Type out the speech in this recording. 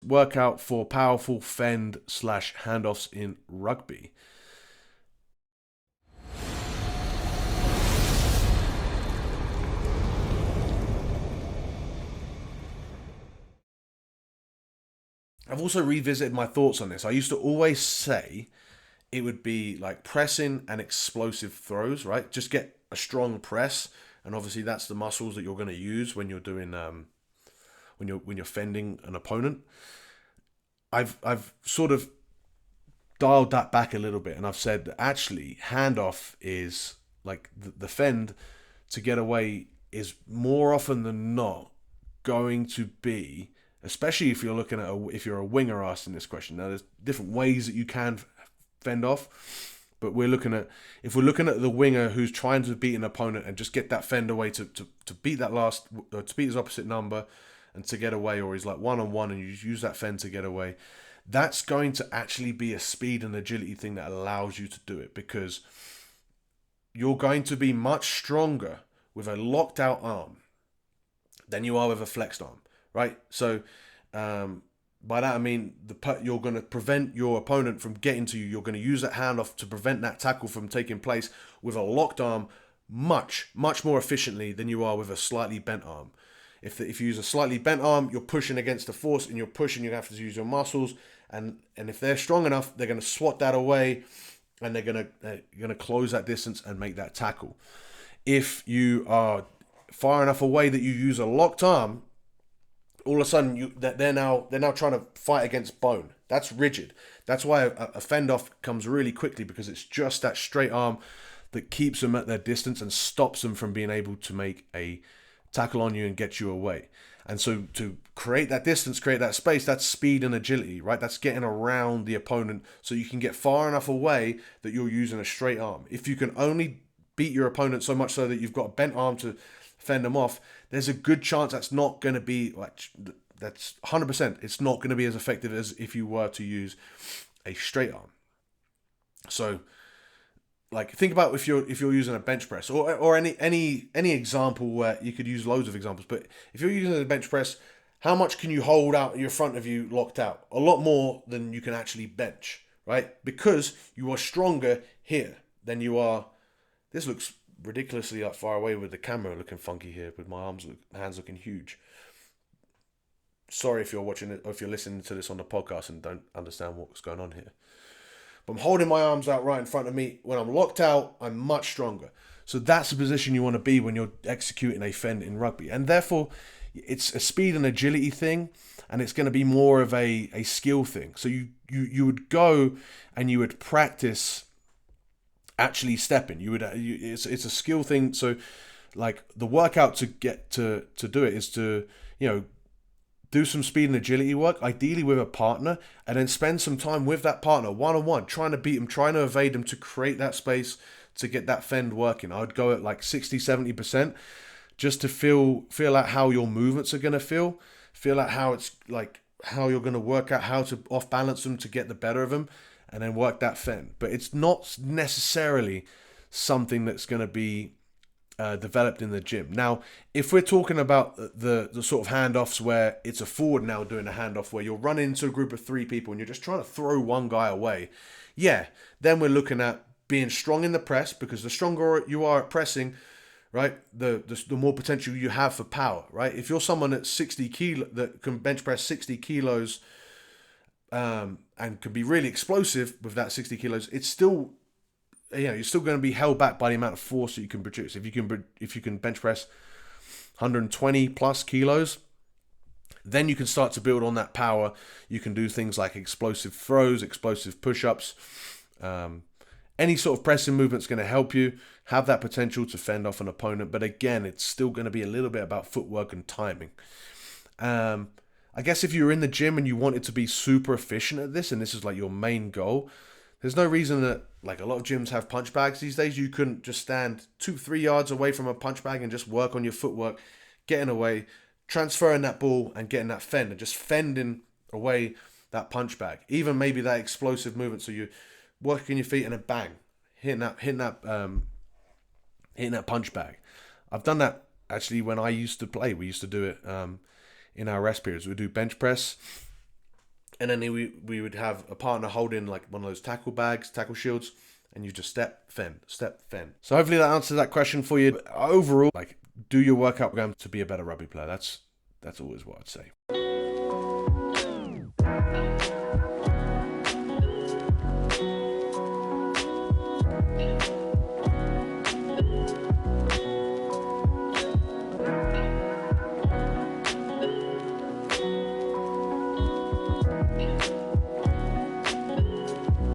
workout for powerful fend / handoffs in rugby. I've also revisited my thoughts on this. I used to always say it would be like pressing and explosive throws, right? Just get a strong press, and obviously that's the muscles that you're going to use when you're doing when you're fending an opponent. I've sort of dialed that back a little bit, and I've said that actually handoff is like the fend to get away is more often than not going to be, especially if you're looking at if you're a winger asking this question. Now there's different ways that you can fend off, but if we're looking at the winger who's trying to beat an opponent and just get that fend away to beat that last to beat his opposite number and to get away, or he's like one on one and you use that fend to get away, that's going to actually be a speed and agility thing that allows you to do it, because you're going to be much stronger with a locked out arm than you are with a flexed arm, right? So by that I mean you're going to prevent your opponent from getting to you. You're going to use that handoff to prevent that tackle from taking place with a locked arm much more efficiently than you are with a slightly bent arm. If you use a slightly bent arm, you're pushing against the force, and you're pushing. You have to use your muscles, and if they're strong enough, they're going to swat that away, and they're going to close that distance and make that tackle. If you are far enough away that you use a locked arm, all of a sudden they're now trying to fight against bone. That's rigid. That's why a fend off comes really quickly, because it's just that straight arm that keeps them at their distance and stops them from being able to make a tackle on you and get you away. And so to create that distance, create that space, that's speed and agility, right? That's getting around the opponent so you can get far enough away that you're using a straight arm. If you can only beat your opponent so much so that you've got a bent arm to fend them off, there's a good chance that's not going to be like, that's 100%. It's not going to be as effective as if you were to use a straight arm. So like think about if you're using a bench press or any example, where you could use loads of examples, but if you're using a bench press, how much can you hold out in front of you locked out? A lot more than you can actually bench, right? Because you are stronger here than you are. This looks ridiculously far away with the camera looking funky here, with my hands looking huge. Sorry if you're watching it or if you're listening to this on the podcast and don't understand what's going on here. But I'm holding my arms out right in front of me. When I'm locked out, I'm much stronger. So that's the position you want to be when you're executing a fend in rugby. And therefore, it's a speed and agility thing, and it's going to be more of a skill thing. So you would go and you would practice actually stepping. It's a skill thing. So like the workout to get to do it is to, do some speed and agility work, ideally with a partner, and then spend some time with that partner one-on-one, trying to beat them, trying to evade them, to create that space to get that fend working. I would go at like 60-70%, just to feel out how your movements are going to feel out how it's like, how you're going to work out how to off balance them to get the better of them, and then work that fend. But it's not necessarily something that's going to be developed in the gym. Now, if we're talking about the sort of handoffs where it's a forward now doing a handoff where you're running into a group of 3 people and you're just trying to throw one guy away, then we're looking at being strong in the press, because the stronger you are at pressing, right, the more potential you have for power, right? If you're someone at 60 kilo that can bench press 60 kilos and can be really explosive with that 60 kilos, it's still, you're still going to be held back by the amount of force that you can produce. If you can bench press 120 plus kilos, then you can start to build on that power. You can do things like explosive throws, explosive push-ups. Any sort of pressing movement's going to help you have that potential to fend off an opponent. But again, it's still going to be a little bit about footwork and timing. I guess if you're in the gym and you wanted to be super efficient at this, and this is like your main goal, there's no reason that, like a lot of gyms have punch bags these days, you couldn't just stand 2-3 yards away from a punch bag and just work on your footwork, getting away, transferring that ball and getting that fend, and just fending away that punch bag. Even maybe that explosive movement, so you're working your feet and a bang, hitting that punch bag. I've done that actually when I used to play. We used to do it in our rest periods. We'd do bench press, And then we would have a partner holding like one of those tackle bags, tackle shields, and you just step, fend, step, fend. So hopefully that answers that question for you. But overall, like, do your workout program to be a better rugby player. That's always what I'd say.